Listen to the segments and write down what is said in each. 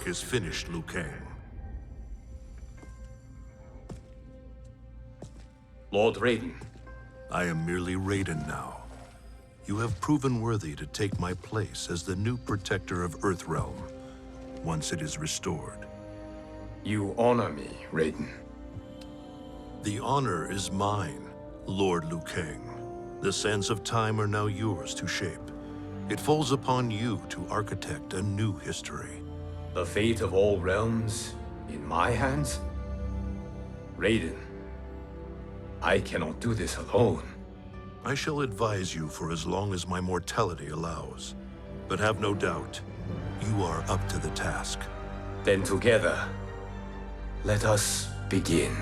work is finished, Liu Kang. Lord Raiden. I am merely Raiden now. You have proven worthy to take my place as the new protector of Earthrealm, once it is restored. You honor me, Raiden. The honor is mine, Lord Liu Kang. The sands of time are now yours to shape. It falls upon you to architect a new history. The fate of all realms in my hands? Raiden, I cannot do this alone. I shall advise you for as long as my mortality allows. But have no doubt, you are up to the task. Then together, let us begin.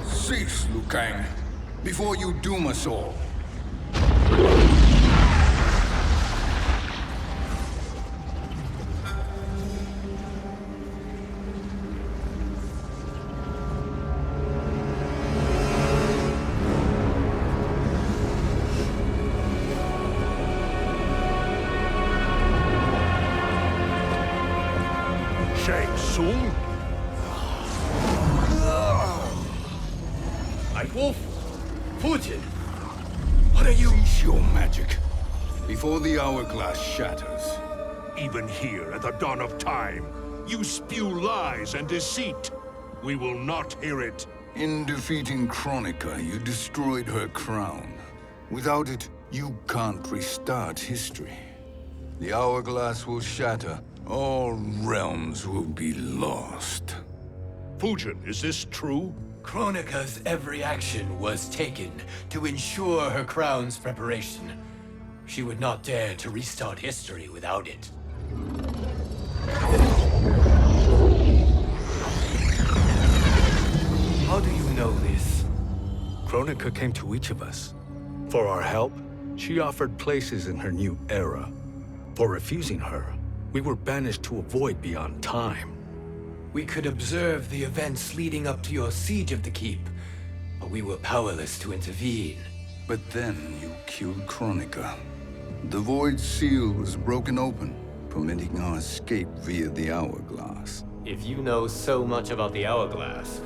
Cease, Liu Kang, before you doom us all. Shang Tsung? Wolf, Putin, what are you? Cease your magic, before the hourglass shatters. Even here at the dawn of time, you spew lies and deceit. We will not hear it. In defeating Kronika, you destroyed her crown. Without it, you can't restart history. The hourglass will shatter. All realms will be lost. Fujin, is this true? Kronika's every action was taken to ensure her crown's preparation. She would not dare to restart history without it. How do you know this? Kronika came to each of us. For our help, she offered places in her new era. For refusing her, we were banished to a void beyond time. We could observe the events leading up to your siege of the keep, but we were powerless to intervene. But then you killed Kronika. The Void Seal was broken open, permitting our escape via the hourglass. If you know so much about the hourglass,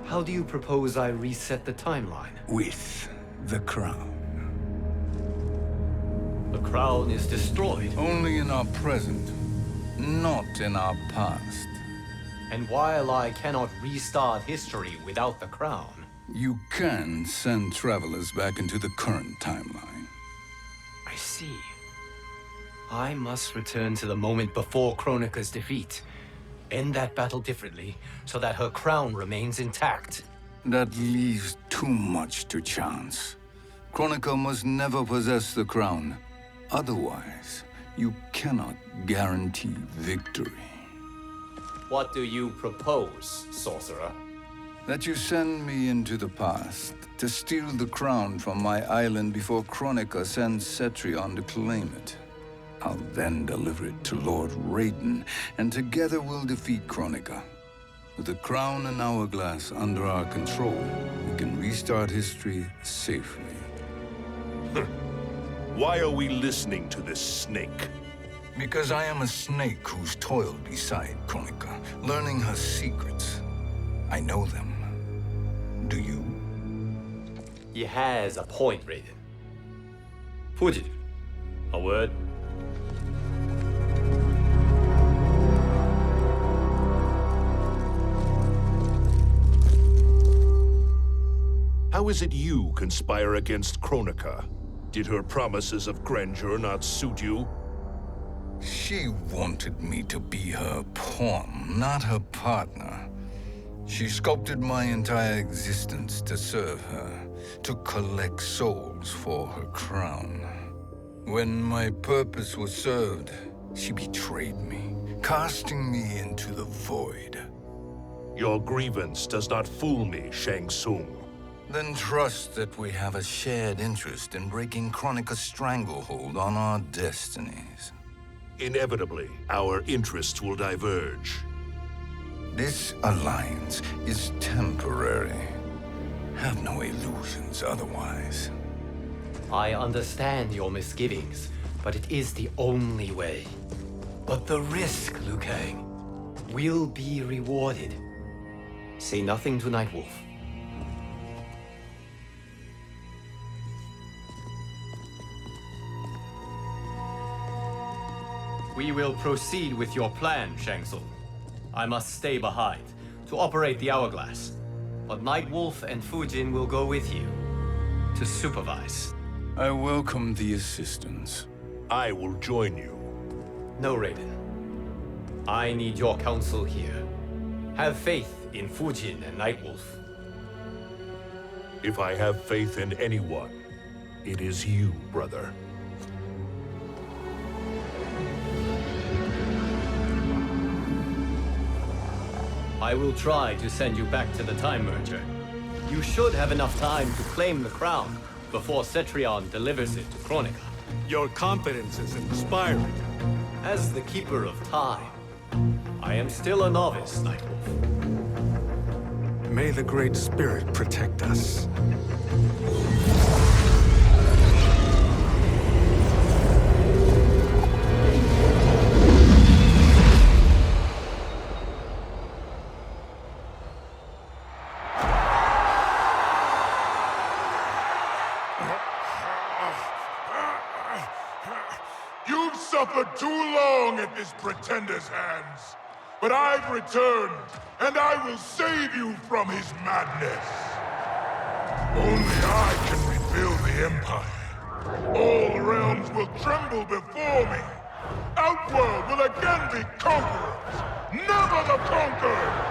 how do you propose I reset the timeline? With the crown. The crown is destroyed. Only in our present, not in our past. And while I cannot restart history without the crown... You can send travelers back into the current timeline. I see. I must return to the moment before Kronika's defeat. End that battle differently, so that her crown remains intact. That leaves too much to chance. Kronika must never possess the crown. Otherwise, you cannot guarantee victory. What do you propose, sorcerer? That you send me into the past to steal the crown from my island before Kronika sends Cetrion to claim it. I'll then deliver it to Lord Raiden, and together we'll defeat Kronika. With the crown and hourglass under our control, we can restart history safely. Why are we listening to this snake? Because I am a snake who's toiled beside Kronika, learning her secrets. I know them. Do you? He has a point, Raiden. Fujin, a word? How is it you conspire against Kronika? Did her promises of grandeur not suit you? She wanted me to be her pawn, not her partner. She sculpted my entire existence to serve her, to collect souls for her crown. When my purpose was served, she betrayed me, casting me into the void. Your grievance does not fool me, Shang Tsung. Then trust that we have a shared interest in breaking Chronica's stranglehold on our destinies. Inevitably, our interests will diverge. This alliance is temporary. Have no illusions otherwise. I understand your misgivings, but it is the only way. But the risk, Liu Kang, will be rewarded. Say nothing to Nightwolf. We will proceed with your plan, Shang Tsung. I must stay behind to operate the Hourglass. But Nightwolf and Fujin will go with you to supervise. I welcome the assistance. I will join you. No, Raiden. I need your counsel here. Have faith in Fujin and Nightwolf. If I have faith in anyone, it is you, brother. I will try to send you back to the Time Merger. You should have enough time to claim the crown before Cetrion delivers it to Kronika. Your confidence is inspiring. As the Keeper of Time, I am still a novice, Nightwolf. May the Great Spirit protect us. You've suffered too long at this pretender's hands. But I've returned, and I will save you from his madness. Only I can rebuild the Empire. All realms will tremble before me. Outworld will again be conquerors, never the conquered!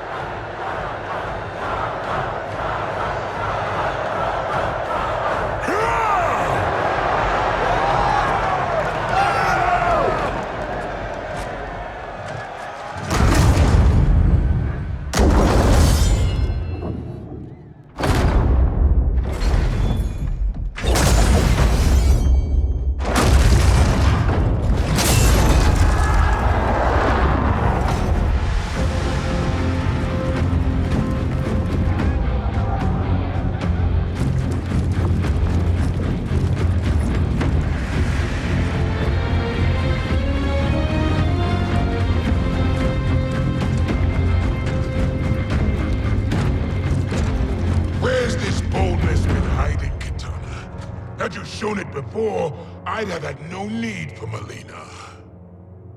Had you shown it before, I'd have had no need for Melina.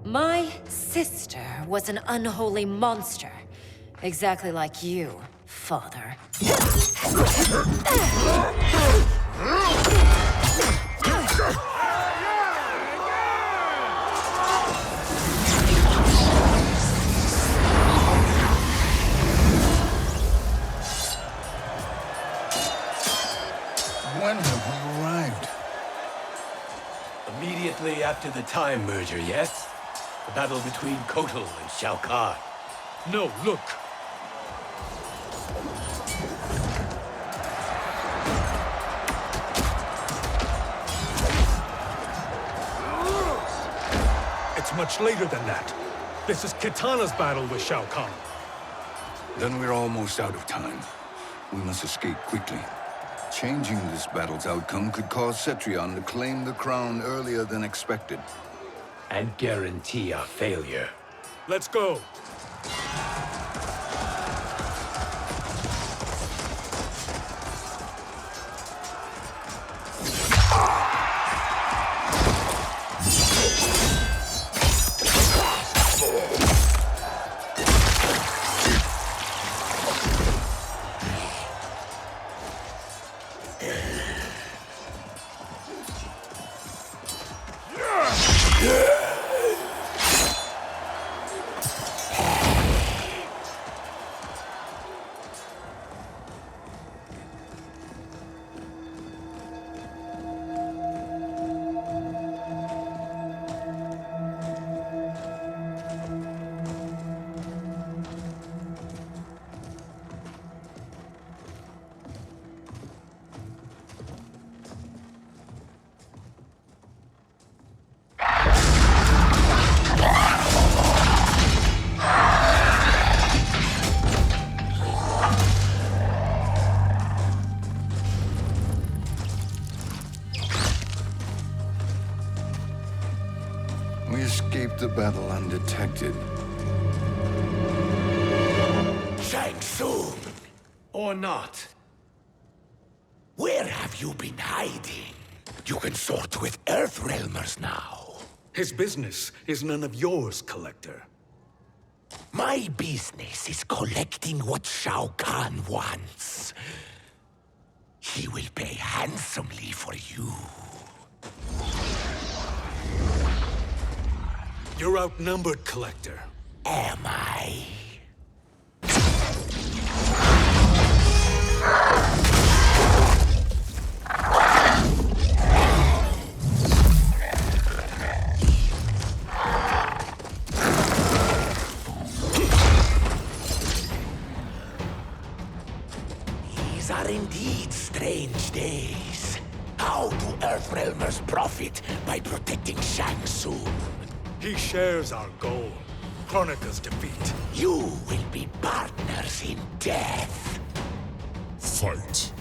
My sister was an unholy monster. Exactly like you, father. When have we arrived? Immediately after the Time Merger, yes? The battle between Kotal and Shao Kahn. No, look! It's much later than that. This is Kitana's battle with Shao Kahn. Then we're almost out of time. We must escape quickly. Changing this battle's outcome could cause Cetrion to claim the crown earlier than expected. And guarantee our failure. Let's go! protected. Shang Tsung, Or not. where have you been hiding? You can sort with Earthrealmers now. His business is none of yours, Collector. My business is collecting what Shao Kahn wants. He will pay handsomely for you. You're outnumbered, Collector. Am I? These are indeed strange days. How do Earthrealmers profit by protecting Shang Tsung? He shares our goal. Chronica's defeat. You will be partners in death. Fight.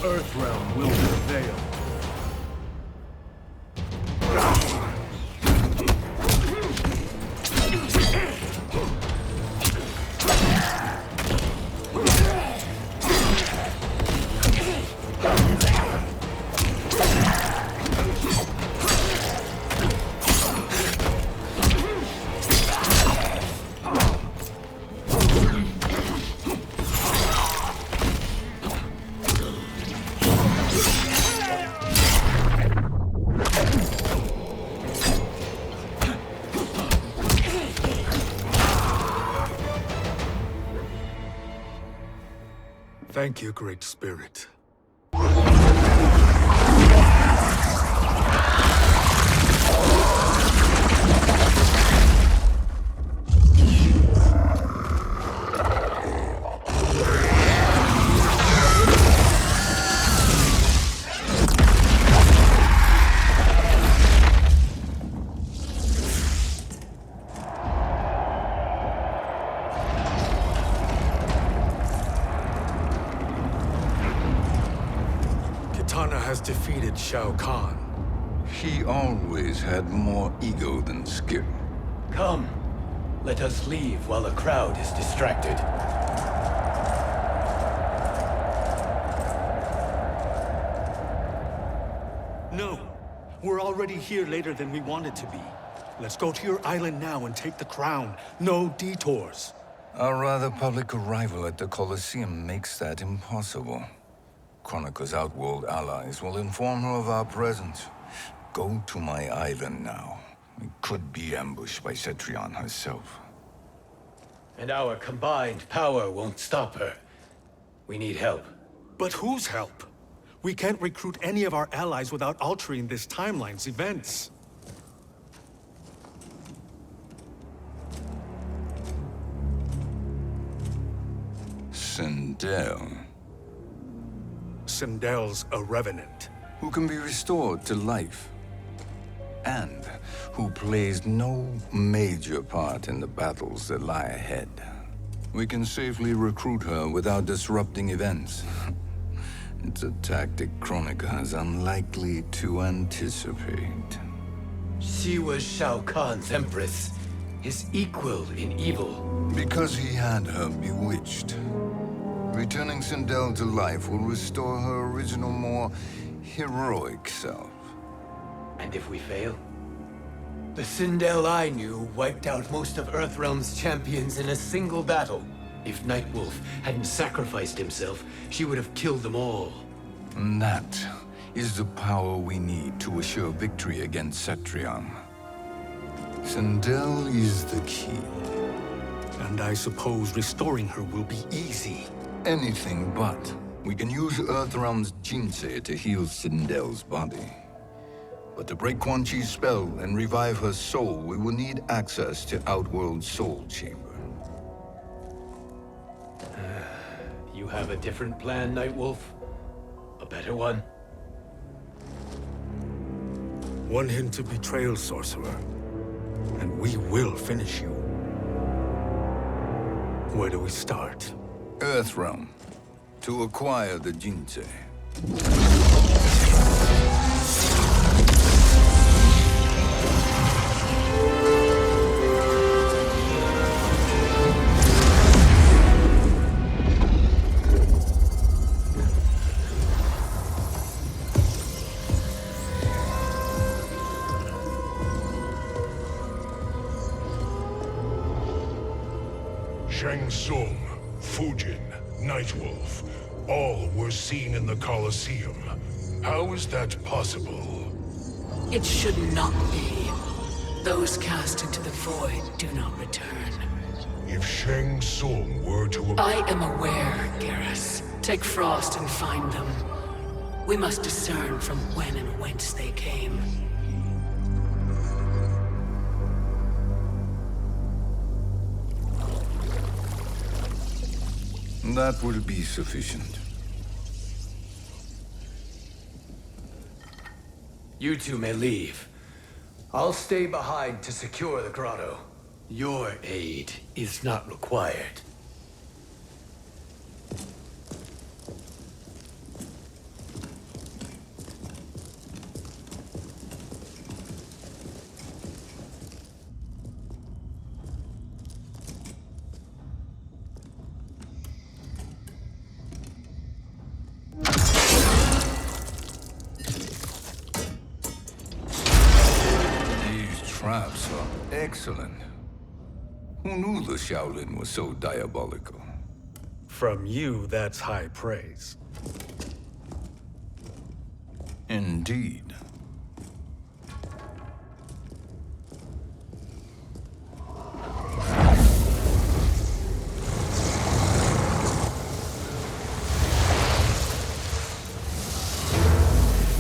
Earthrealm will prevail. Thank you, Great Spirit. Kitana has defeated Shao Kahn. He always had more ego than skill. Come. Let us leave while the crowd is distracted. No. We're already here later than we wanted to be. Let's go to your island now and take the crown. No detours. Our rather public arrival at the Colosseum makes that impossible. Chronica's outworld allies will inform her of our presence. Go to my island now. We could be ambushed by Cetrion herself. And our combined power won't stop her. We need help. But whose help? We can't recruit any of our allies without altering this timeline's events. Sindel, Sindel's a revenant. who can be restored to life, and who plays no major part in the battles that lie ahead. We can safely recruit her without disrupting events. It's a tactic Chronica is unlikely to anticipate. She was Shao Kahn's empress, his equal in evil. Because he had her bewitched. Returning Sindel to life will restore her original, more heroic self. And if we fail? The Sindel I knew wiped out most of Earthrealm's champions in a single battle. If Nightwolf hadn't sacrificed himself, she would have killed them all. And that is the power we need to assure victory against Cetrion. Sindel is the key. And I suppose restoring her will be easy. Anything but. We can use Earthrealm's Jinsei to heal Sindel's body. But to break Quan Chi's spell and revive her soul, we will need access to Outworld's Soul Chamber. You have a different plan, Nightwolf? A better one? One hint to betrayal, sorcerer. And we will finish you. Where do we start? Earthrealm. To acquire the Jinsei. Shang Tsung, Fujin, Nightwolf, all were seen in the Colosseum. How is that possible? It should not be. Those cast into the void do not return. If Shang Tsung were to... I am aware, Garrus. Take Frost and find them. We must discern from when and whence they came. That will be sufficient. You two may leave. I'll stay behind to secure the grotto. Your aid is not required. Traps are excellent. Who knew the Shaolin was so diabolical? From you, that's high praise. Indeed.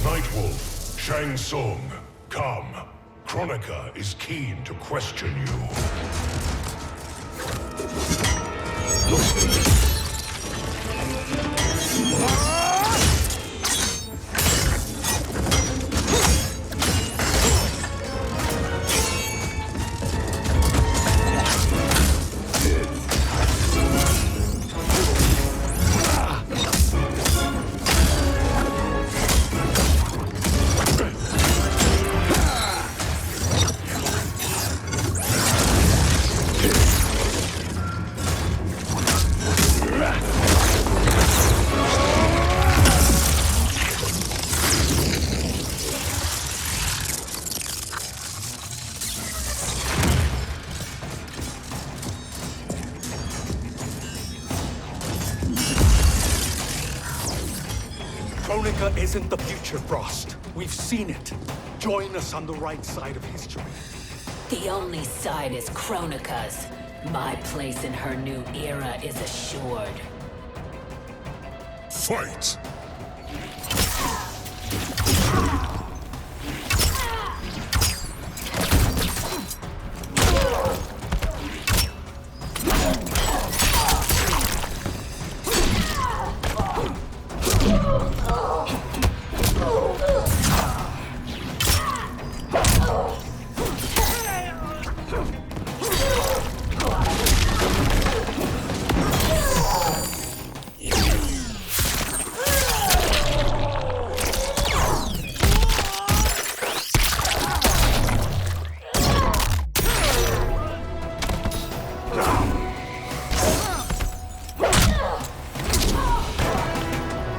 Nightwolf, Shang Tsung, come. Kronika is keen to question you. Kronika isn't the future, Frost. We've seen it. Join us on the right side of history. The only side is Kronika's. My place in her new era is assured. Fight!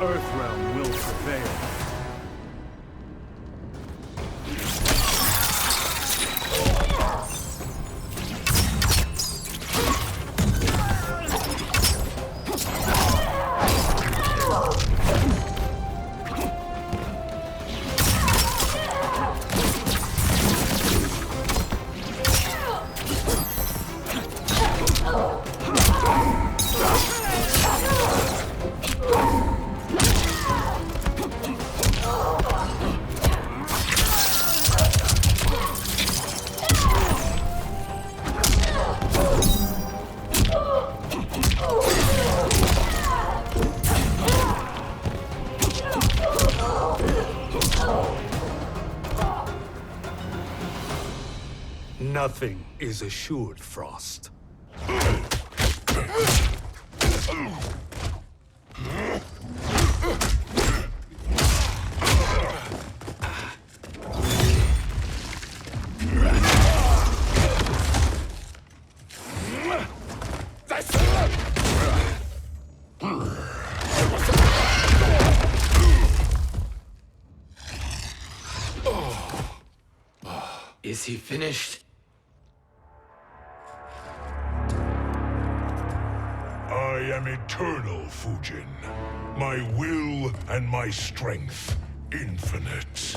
Earthrealm will prevail. Nothing is assured, Frost. Is he finished? I am eternal, Fujin. My will and my strength, infinite.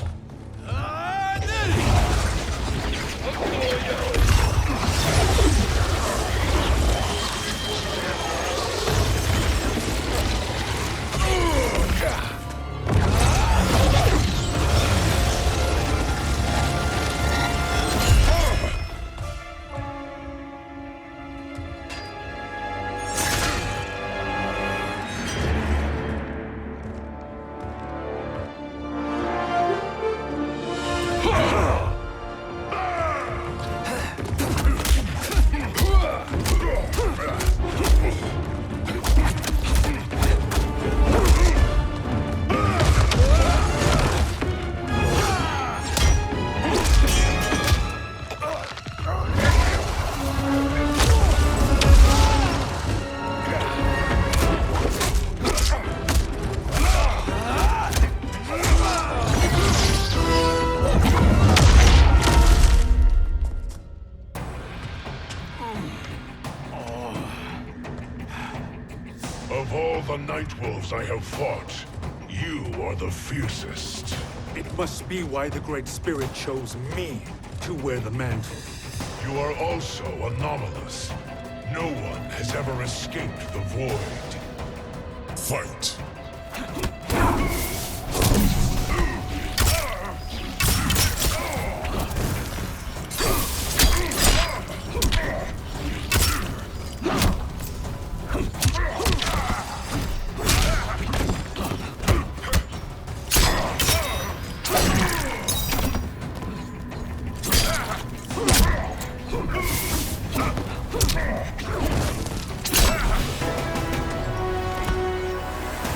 Of all the Nightwolves I have fought, you are the fiercest. It must be why the Great Spirit chose me to wear the mantle. You are also anomalous. No one has ever escaped the void. Fight!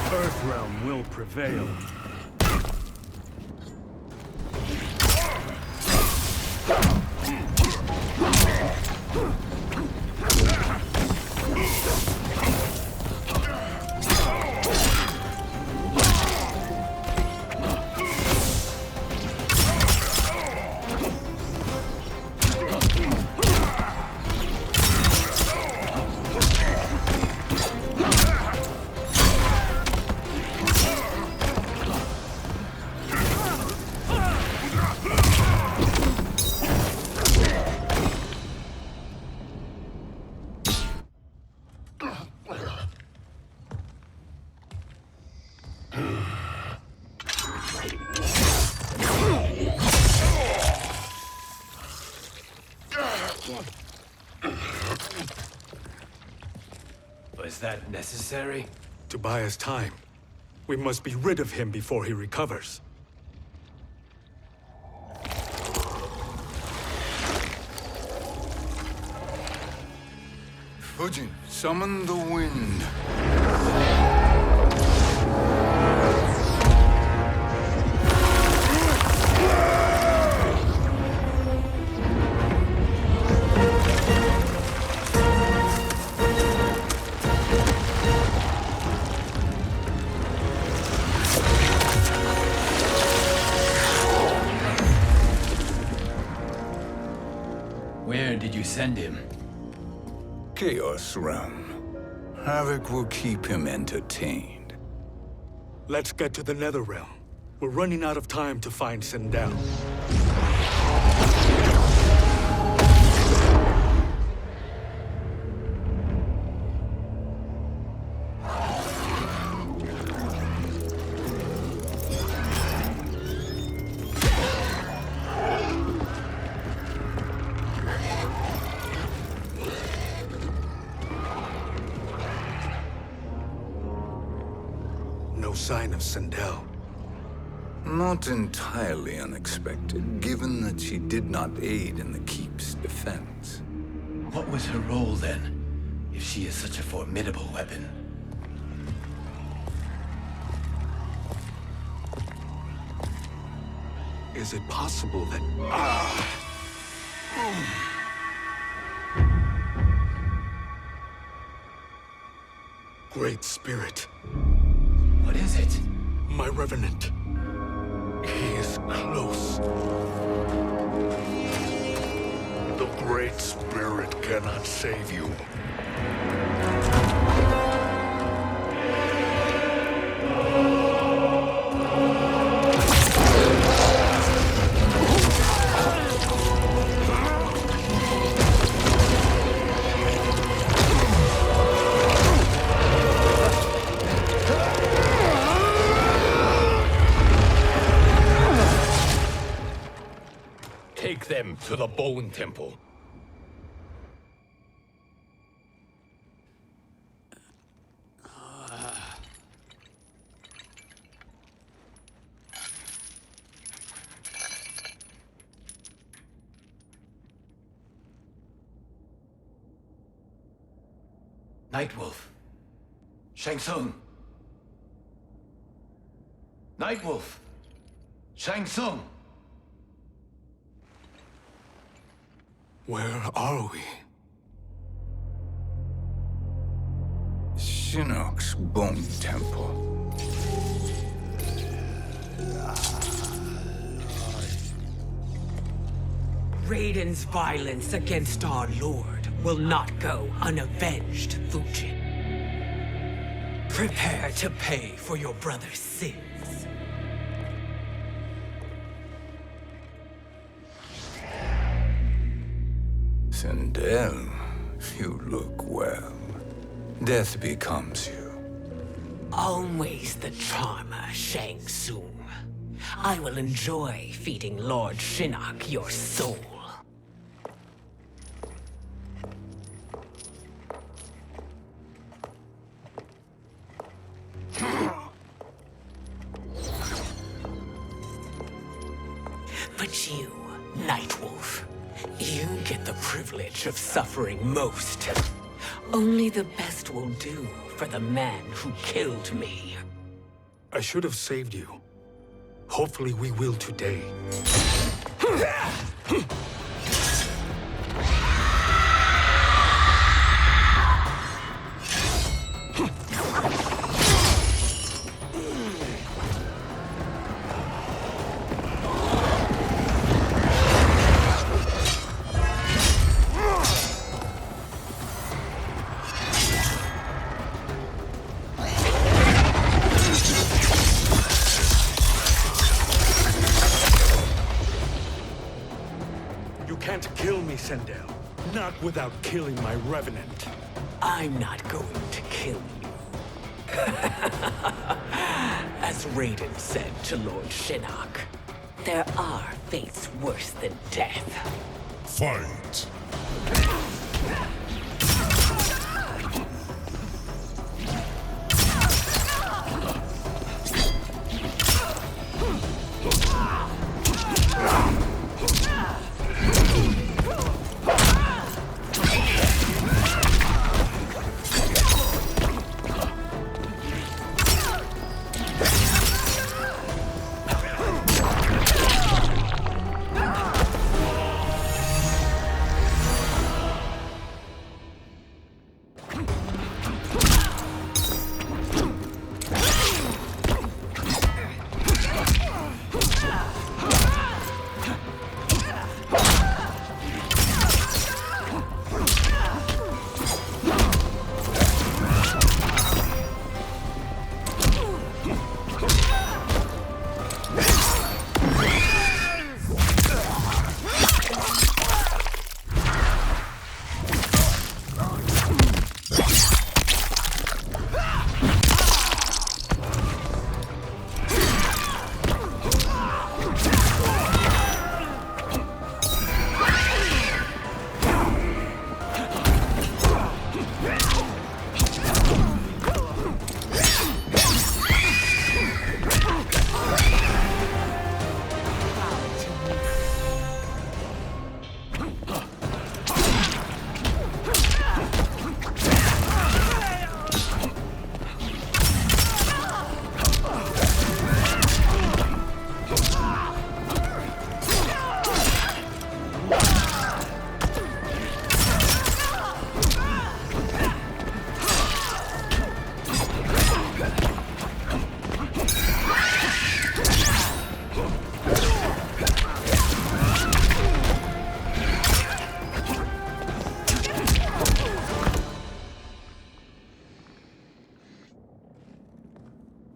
Earthrealm will prevail. Was that necessary? To buy us time. We must be rid of him before he recovers. Fujin, summon the wind. Where did you send him? Chaos Realm. Havoc will keep him entertained. Let's get to the Netherrealm. We're running out of time to find Sindel. No sign of Sindel. Not entirely unexpected, given that she did not aid in the Keep's defense. What was her role then, if she is such a formidable weapon? Is it possible that... Great Spirit. What is it? My Revenant. He is close. The Great Spirit cannot save you. Take them to the Bone Temple. Nightwolf. Shang Tsung. Nightwolf. Shang Tsung. Where are we? Shinnok's Bone Temple. Raiden's violence against our Lord will not go unavenged, Fujin. Prepare to pay for your brother's sins. Sindel, you look well. Death becomes you. Always the charmer, Shang Tsung. I will enjoy feeding Lord Shinnok your soul. But you, Nightwolf, you get the privilege of suffering most. Only the best will do for the man who killed me. I should have saved you. Hopefully we will today. Sindel. Not without killing my Revenant. I'm not going to kill you. As Raiden said to Lord Shinnok, there are fates worse than death. Fight!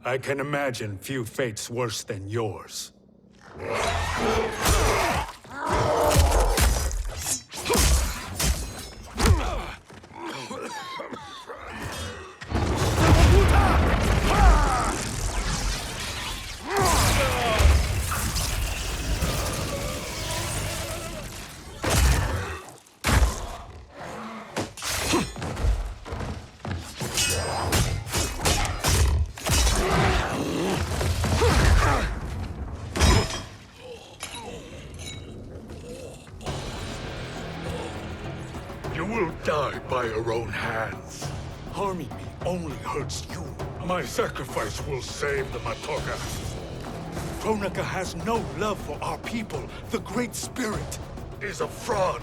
I can imagine few fates worse than yours. You will die by your own hands. Harming me only hurts you. My sacrifice will save the Matoga. Kronika has no love for our people. The Great Spirit is a fraud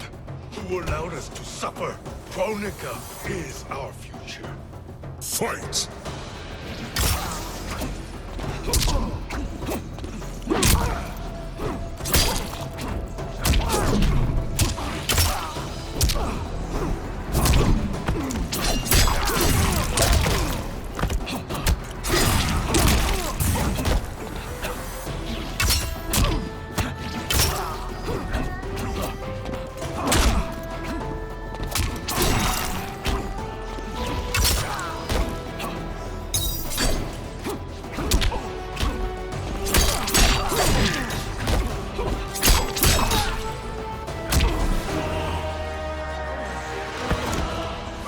who allowed us to suffer. Kronika is our future. Fight!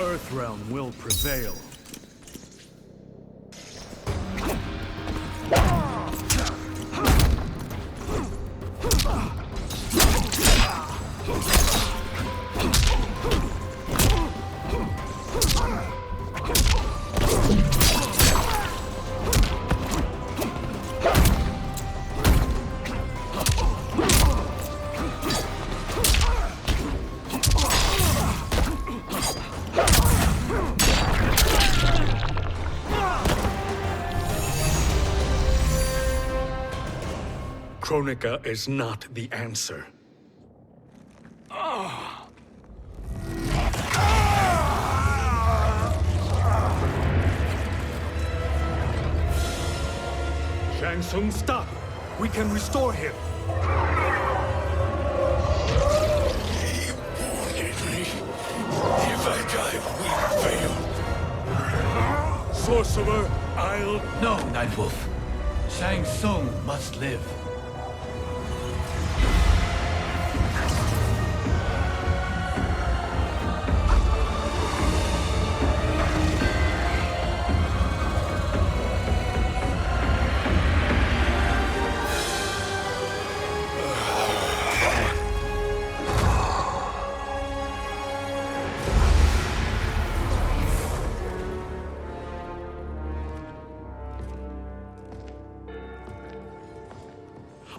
Earthrealm will prevail. Kronika is not the answer. Shang Tsung, stop! We can restore him! If I die, we fail. Sorcerer, I'll... No, Nightwolf. Shang Tsung must live.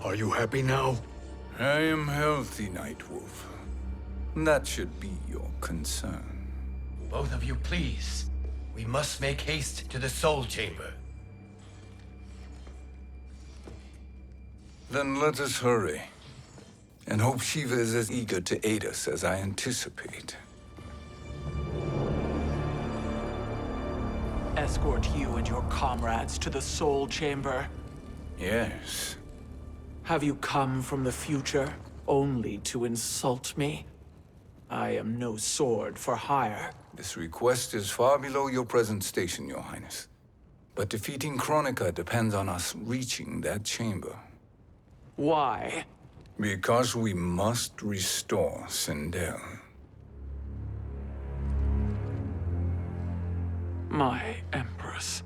Are you happy now? I am healthy, Nightwolf. That should be your concern. Both of you, please. We must make haste to the Soul Chamber. Then let us hurry. And hope Shiva is as eager to aid us as I anticipate. Escort you and your comrades to the Soul Chamber. Yes. Have you come from the future only to insult me? I am no sword for hire. This request is far below your present station, Your Highness. But defeating Kronika depends on us reaching that chamber. Why? Because we must restore Sindel. My Empress.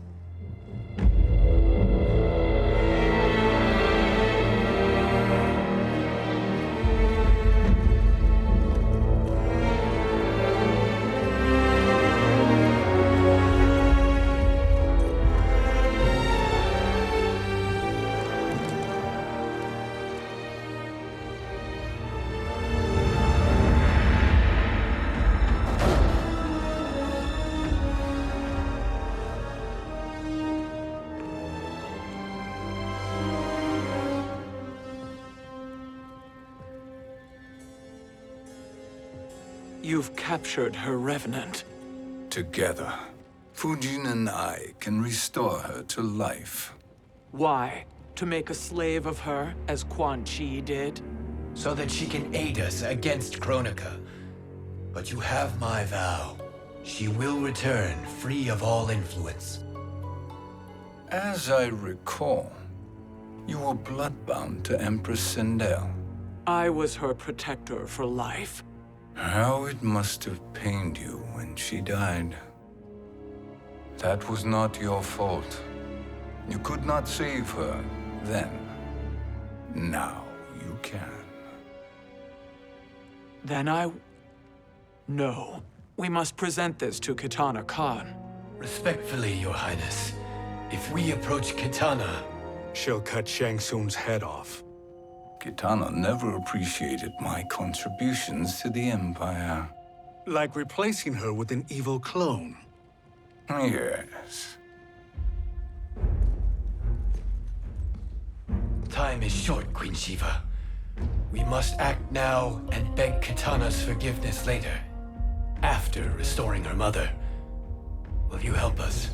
You've captured her revenant. Together, Fujin and I can restore her to life. Why? To make a slave of her, as Quan Chi did? So that she can aid us against Kronika. But you have my vow. She will return free of all influence. As I recall, you were bloodbound to Empress Sindel. I was her protector for life. How it must have pained you when she died. That was not your fault. You could not save her then. Now you can. Then No. We must present this to Kitana Khan. Respectfully, Your Highness, if we approach Kitana, She'll cut Shang Tsung's head off. Kitana never appreciated my contributions to the Empire. Like replacing her with an evil clone. Yes. Time is short, Queen Shiva. We must act now and beg Kitana's forgiveness later, after restoring her mother. Will you help us?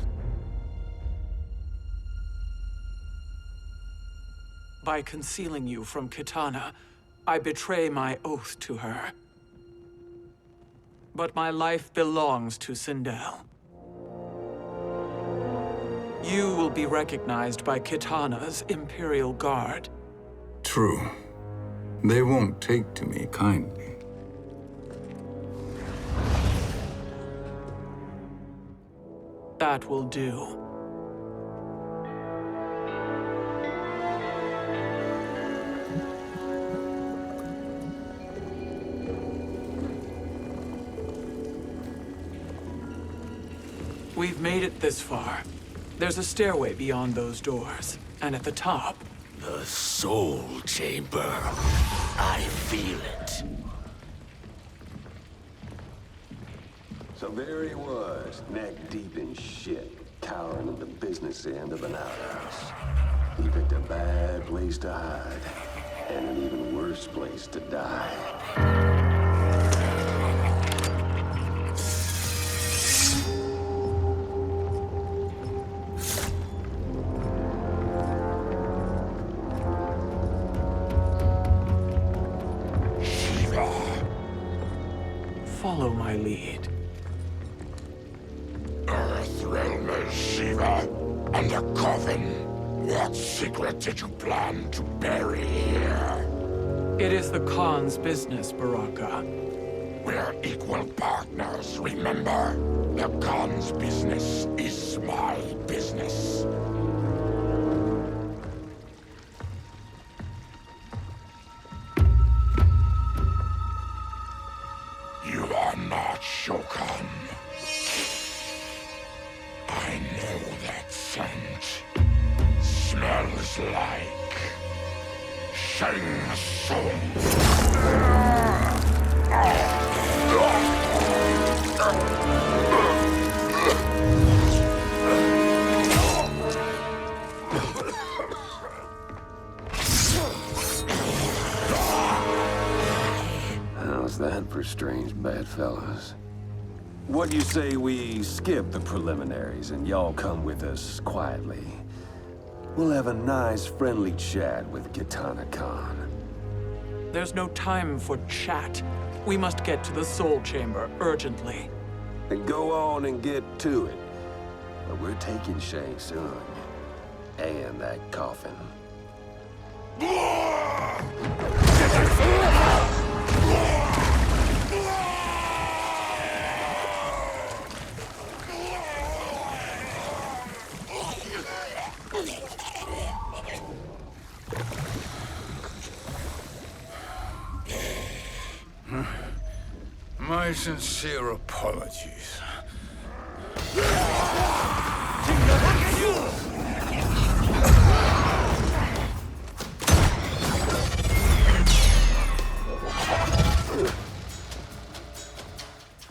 By concealing you from Kitana, I betray my oath to her. But my life belongs to Sindel. You will be recognized by Kitana's Imperial Guard. True. They won't take to me kindly. That will do. We've made it this far. There's a stairway beyond those doors, and at the top... The Soul Chamber. I feel it. So there he was, neck deep in shit, cowering at the business end of an outhouse. He picked a bad place to hide, and an even worse place to die. Follow my lead. Earthrealm is Shiva, and a coffin. What secret did you plan to bury here? It is the Khan's business, Baraka. We're equal partners, remember? The Khan's business is my business. You are not Shokan. I know that scent. Smells like Shang Tsung. How's that for strange bedfellows? What do you say we skip the preliminaries and y'all come with us quietly? We'll have a nice, friendly chat with Kitana Khan. There's no time for chat. We must get to the Soul Chamber urgently. Then go on and get to it. But we're taking Shang Tsung. And that coffin. My sincere apologies.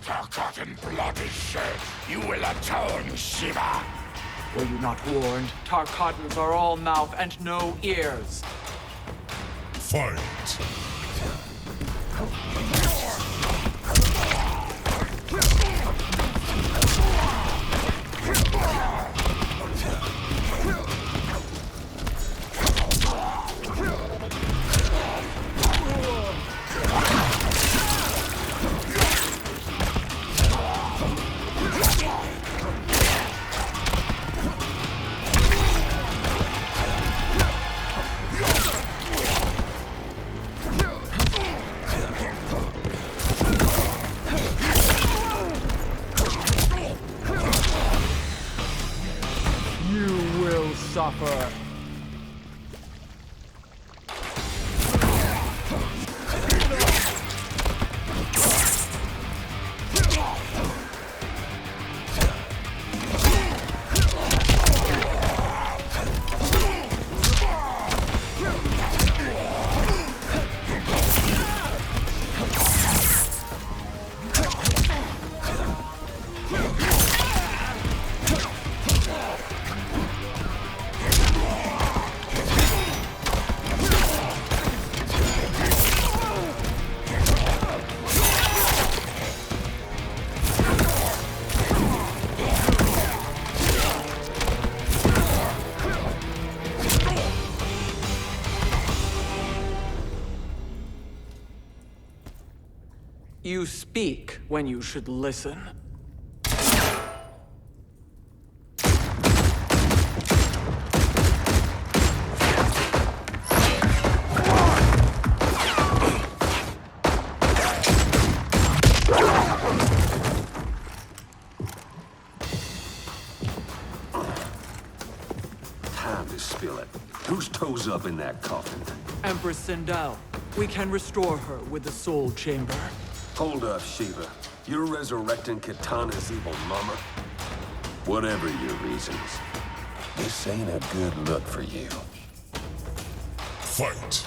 Forgotten blood is shed. You will atone, Shiva. Were you not warned? Tarkatans are all mouth and no ears. Fight. Suffer. You speak when you should listen. Time to spill it. Whose toes up in that coffin? Empress Sindel. We can restore her with the Soul Chamber. Hold up, Shiva. You're resurrecting Kitana's evil mama? Whatever your reasons, this ain't a good look for you. Fight!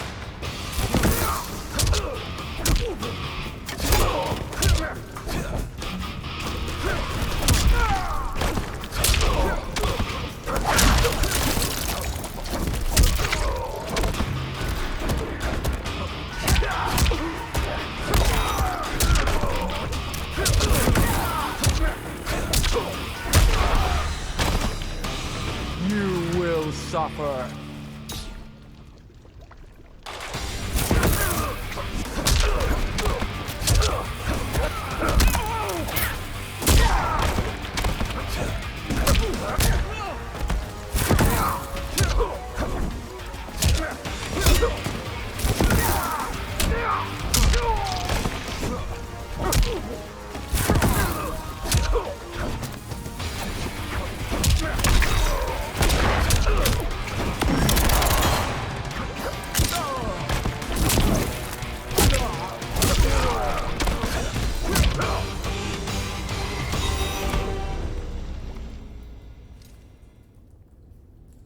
You will suffer.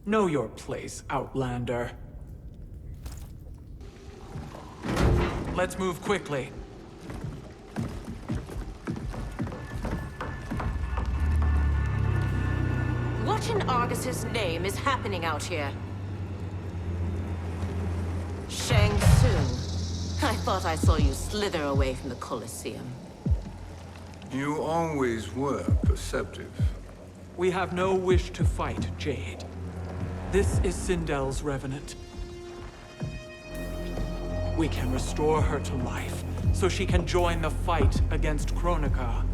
Know your place, Outlander. Let's move quickly. What in Argus's name is happening out here? Shang Tsung. I thought I saw you slither away from the Colosseum. You always were perceptive. We have no wish to fight, Jade. This is Sindel's Revenant. We can restore her to life, so she can join the fight against Kronika.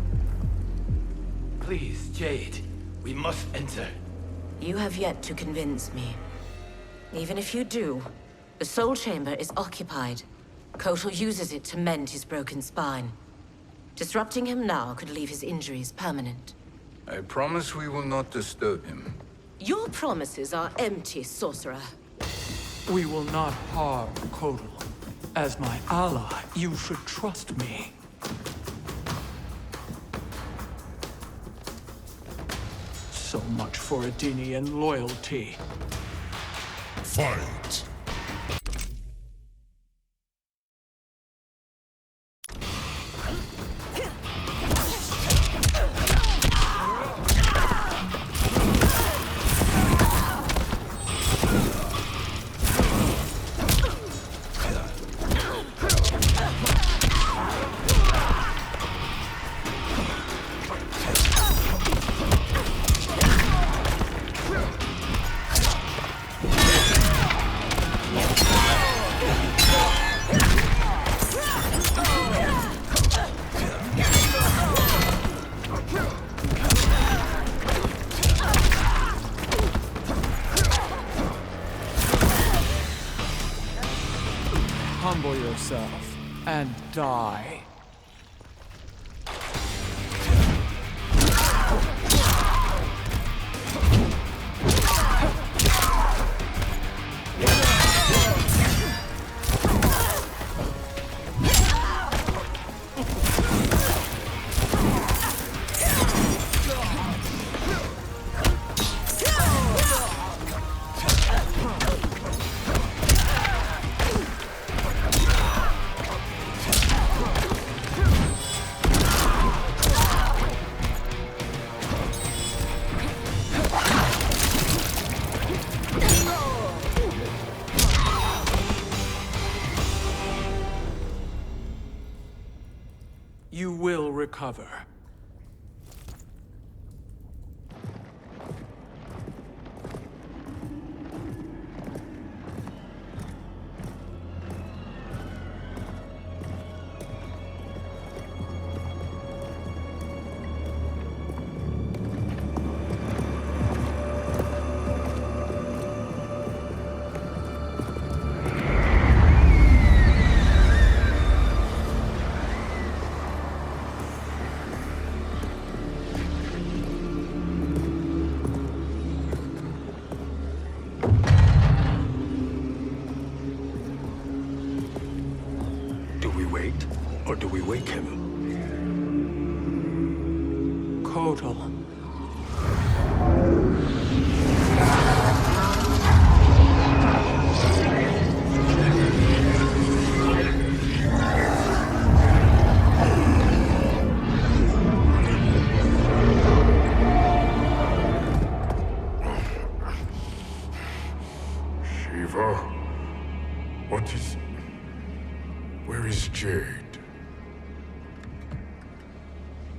Please, Jade, we must enter. You have yet to convince me. Even if you do, the Soul Chamber is occupied. Kotal uses it to mend his broken spine. Disrupting him now could leave his injuries permanent. I promise we will not disturb him. Your promises are empty, sorcerer. We will not harm Kotal. As my ally, you should trust me. So much for Adenian loyalty. Fight! Humble yourself and die. You will recover. Do we wait, or do we wake him? Kotal. Shiva? What is... Where is Jade?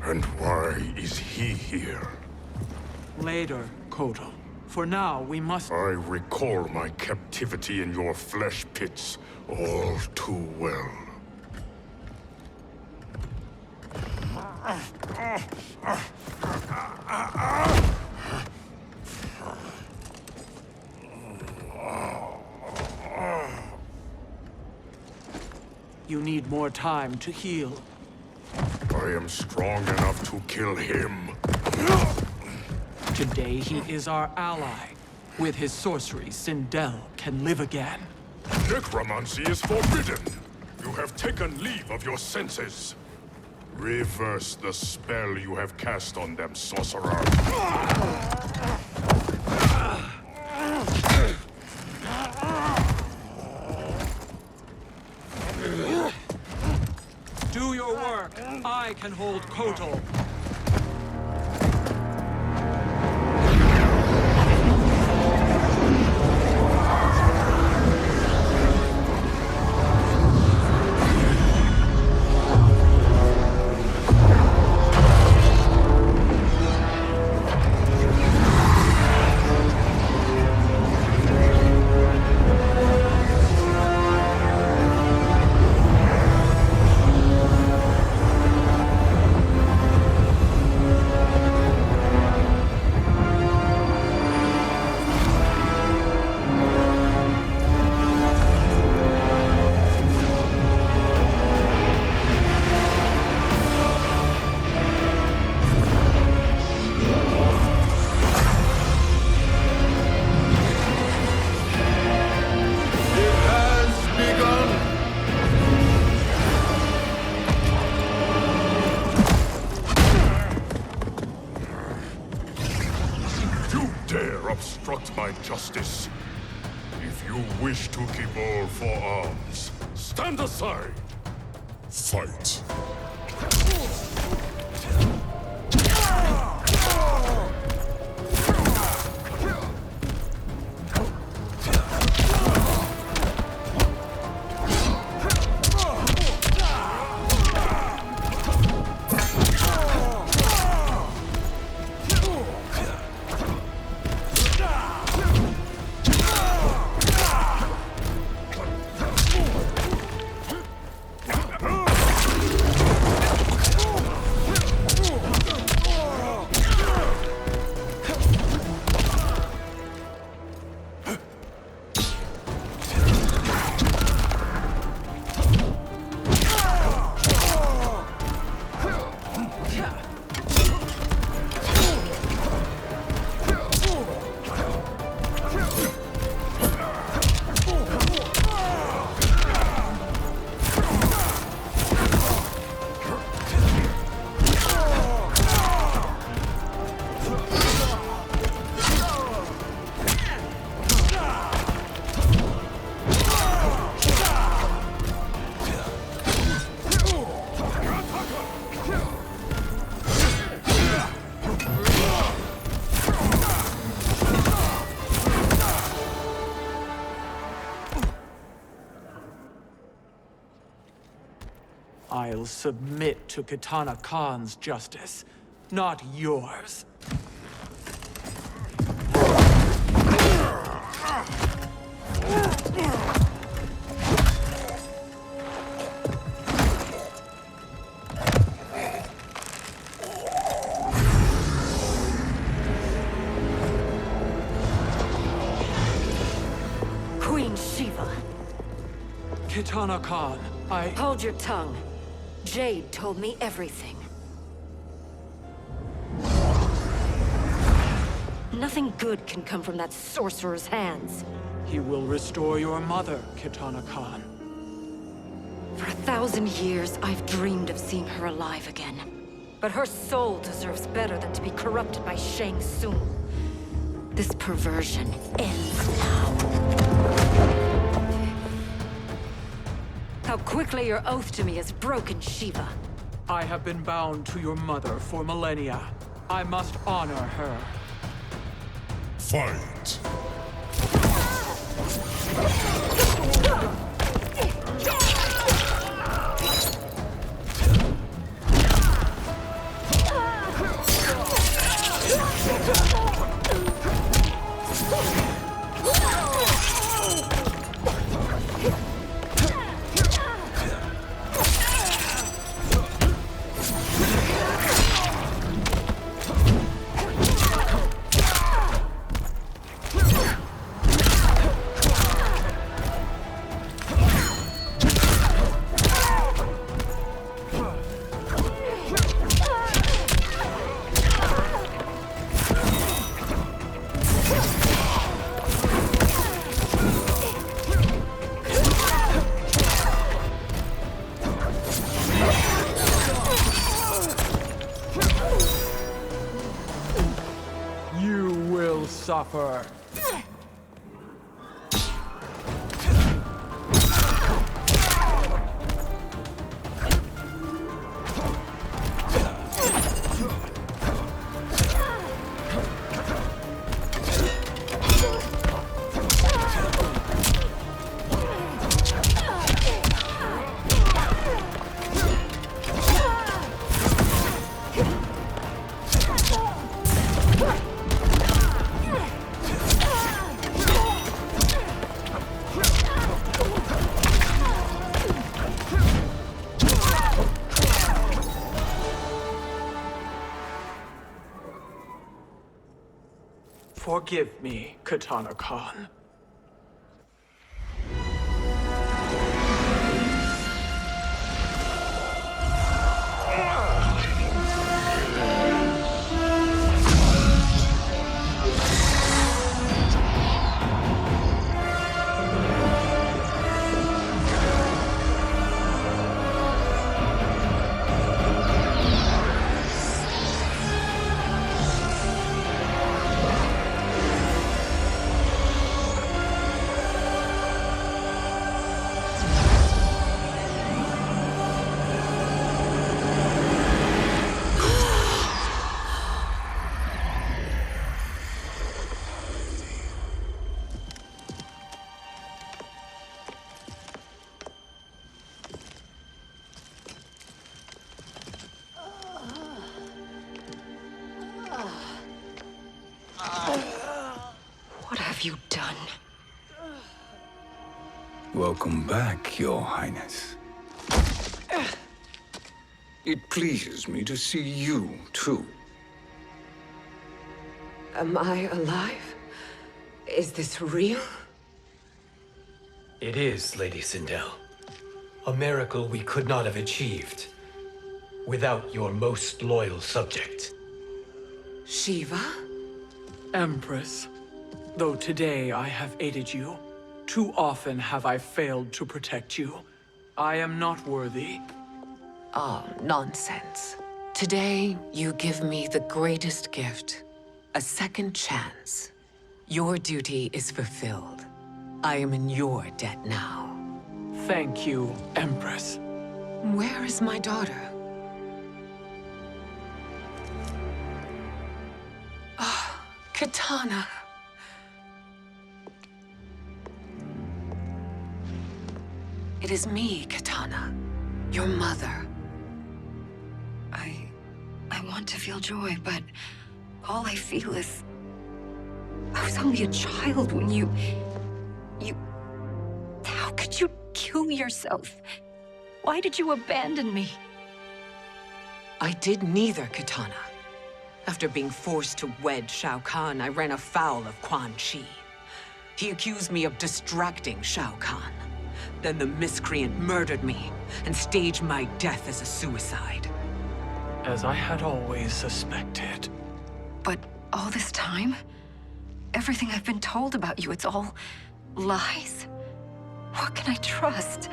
And why is he here? Later, Kotal. For now, we must... I recall my captivity in your flesh pits all too well. You need more time to heal. I am strong enough to kill him. Today, he is our ally. With his sorcery, Sindel can live again. Necromancy is forbidden. You have taken leave of your senses. Reverse the spell you have cast on them, sorcerer. Do your work. I can hold Kotal. obstruct my justice. If you wish to keep all four arms, stand aside. Fight. I'll submit to Kitana Khan's justice, not yours. Queen Shiva. Kitana Khan, Hold your tongue. Jade told me everything. Nothing good can come from that sorcerer's hands. He will restore your mother, Kitana Khan. For 1,000 years, I've dreamed of seeing her alive again. But her soul deserves better than to be corrupted by Shang Tsung. This perversion ends now. How quickly your oath to me is broken, Shiva. I have been bound to your mother for millennia. I must honor her. Fight! You will suffer. Forgive me, Kitana Khan. What have you done? Welcome back, Your Highness. It pleases me to see you, too. Am I alive? Is this real? It is, Lady Sindel. A miracle we could not have achieved without your most loyal subject. Shiva? Empress, though today I have aided you, too often have I failed to protect you. I am not worthy. Oh, nonsense. Today, you give me the greatest gift. A second chance. Your duty is fulfilled. I am in your debt now. Thank you, Empress. Where is my daughter? Ah, Kitana. It is me, Kitana. Your mother. I want to feel joy, but all I feel is... I was only a child when you... How could you kill yourself? Why did you abandon me? I did neither, Kitana. After being forced to wed Shao Kahn, I ran afoul of Quan Chi. He accused me of distracting Shao Kahn. Then the miscreant murdered me and staged my death as a suicide. As I had always suspected. But all this time? Everything I've been told about you, it's all lies? What can I trust?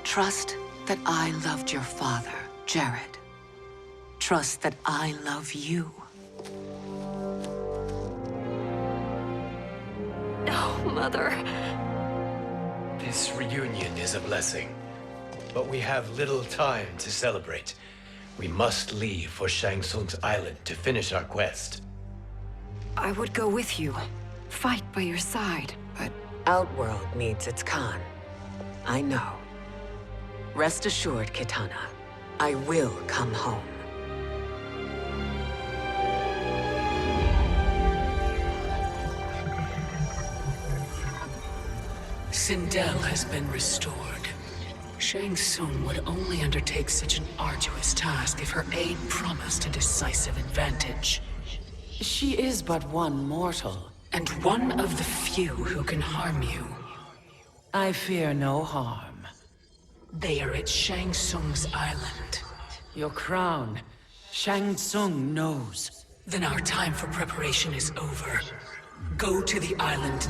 Trust that I loved your father, Jared. Trust that I love you. Oh, Mother. This reunion is a blessing, but we have little time to celebrate. We must leave for Shang Tsung's island to finish our quest. I would go with you, fight by your side, but... Outworld needs its Khan. I know. Rest assured, Kitana, I will come home. Sindel has been restored. Shang Tsung would only undertake such an arduous task if her aid promised a decisive advantage. She is but one mortal, and one of the few who can harm you. I fear no harm. They are at Shang Tsung's island. Your crown, Shang Tsung knows. Then our time for preparation is over. Go to the island